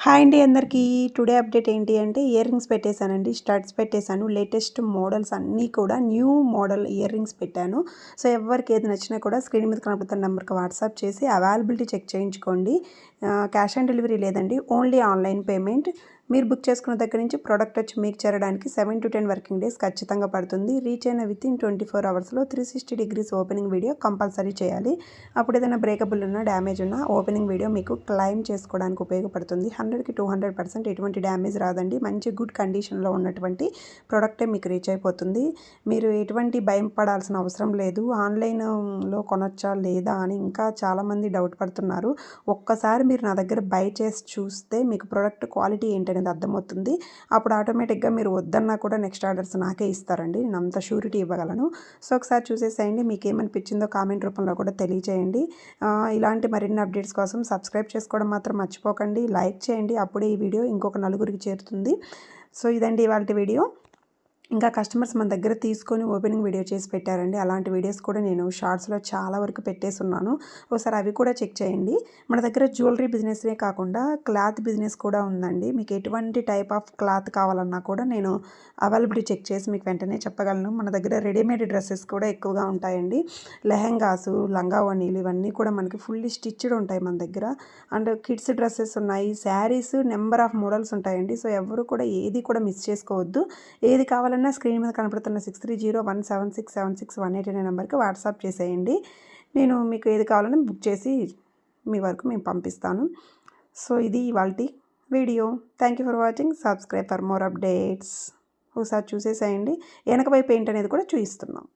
Hi అండి అందరికీ. Today update ఏంటి అంటే ఇయర్ రింగ్స్ పెట్టేశానండి. స్టడ్స్ పెట్టేశాను. లేటెస్ట్ మోడల్స్ అన్నీ కూడా న్యూ మోడల్ ఇయర్ రింగ్స్ పెట్టాను. సో ఎవరికి ఏది నచ్చినా కూడా స్క్రీన్ మీద కనపడుతున్న నెంబర్కి వాట్సాప్ చేసి అవైలబిలిటీ చెక్ చేయించుకోండి. క్యాష్ ఆన్ డెలివరీ లేదండి, ఓన్లీ ఆన్లైన్ పేమెంట్. మీరు బుక్ చేసుకున్న దగ్గర నుంచి ప్రోడక్ట్ వచ్చి మీకు చేరడానికి 7 to 10 వర్కింగ్ డేస్ ఖచ్చితంగా పడుతుంది. రీచ్ అయిన వితిన్ 24 అవర్స్లో 360 degrees ఓపెనింగ్ వీడియో కంపల్సరీ చేయాలి. అప్పుడు ఏదైనా బ్రేకబుల్ ఉన్నా డ్యామేజ్ ఉన్నా ఓపెనింగ్ వీడియో మీకు క్లెయిమ్ చేసుకోవడానికి ఉపయోగపడుతుంది. 100కి 200% ఎటువంటి డ్యామేజ్ రాదండి. మంచి గుడ్ కండిషన్లో ఉన్నటువంటి ప్రోడక్టే మీకు రీచ్ అయిపోతుంది. మీరు ఎటువంటి భయం పడాల్సిన అవసరం లేదు. ఆన్లైన్లో కొనొచ్చా లేదా అని ఇంకా చాలామంది డౌట్ పడుతున్నారు. ఒక్కసారి మీరు నా దగ్గర బై చేసి చూస్తే మీకు ప్రోడక్ట్ క్వాలిటీ ఏంటనేది అర్థమవుతుంది. అప్పుడు ఆటోమేటిక్గా మీరు వద్దన్నా కూడా నెక్స్ట్ ఆర్డర్స్ నాకే ఇస్తారండి. నేను అంత షూరిటీ ఇవ్వగలను. సో ఒకసారి చూసేసేయండి. మీకు ఏమనిపించిందో కామెంట్ రూపంలో కూడా తెలియచేయండి. ఇలాంటి మరిన్ని అప్డేట్స్ కోసం సబ్స్క్రైబ్ చేసుకోవడం మాత్రం మర్చిపోకండి. లైక్ చేయండి. అప్పుడే ఈ వీడియో ఇంకొక నలుగురికి చేరుతుంది. సో ఇదండి ఇవాల్టి వీడియో. ఇంకా కస్టమర్స్ మన దగ్గర తీసుకొని ఓపెనింగ్ వీడియో చేసి పెట్టారండి. అలాంటి వీడియోస్ కూడా నేను షార్ట్స్లో చాలా వరకు పెట్టేస్తున్నాను. ఒకసారి అవి కూడా చెక్ చేయండి. మన దగ్గర జ్యువెలరీ బిజినెస్నే కాకుండా క్లాత్ బిజినెస్ కూడా ఉందండి. మీకు ఎటువంటి టైప్ ఆఫ్ క్లాత్ కావాలన్నా కూడా నేను అవైలబిలిటీ చెక్ చేసి మీకు వెంటనే చెప్పగలను. మన దగ్గర రెడీమేడ్ డ్రెస్సెస్ కూడా ఎక్కువగా ఉంటాయండి. లెహెంగాసు, లంగా ఓణీలు ఇవన్నీ కూడా మనకి ఫుల్లీ స్టిచ్డ్ ఉంటాయి మన దగ్గర. అండ్ కిడ్స్ డ్రెస్సెస్ ఉన్నాయి, శారీస్ నెంబర్ ఆఫ్ మోడల్స్ ఉంటాయండి. సో ఎవరు కూడా ఏది కూడా మిస్ చేసుకోవద్దు. ఏది కావాలన్నా స్క్రీన్ మీద కనపడుతున్న 6301767618 అనే నెంబర్కి వాట్సాప్ చేసేయండి. నేను మీకు ఏది కావాలన్నా బుక్ చేసి మీ వరకు మేము పంపిస్తాను. సో ఇది ఇవాల్టి video. Thank you for watching. Subscribe for more updates. ఒకసారి చూసేసేయండి. వెనక వైపు ఏంటనేది కూడా చూపిస్తున్నాం.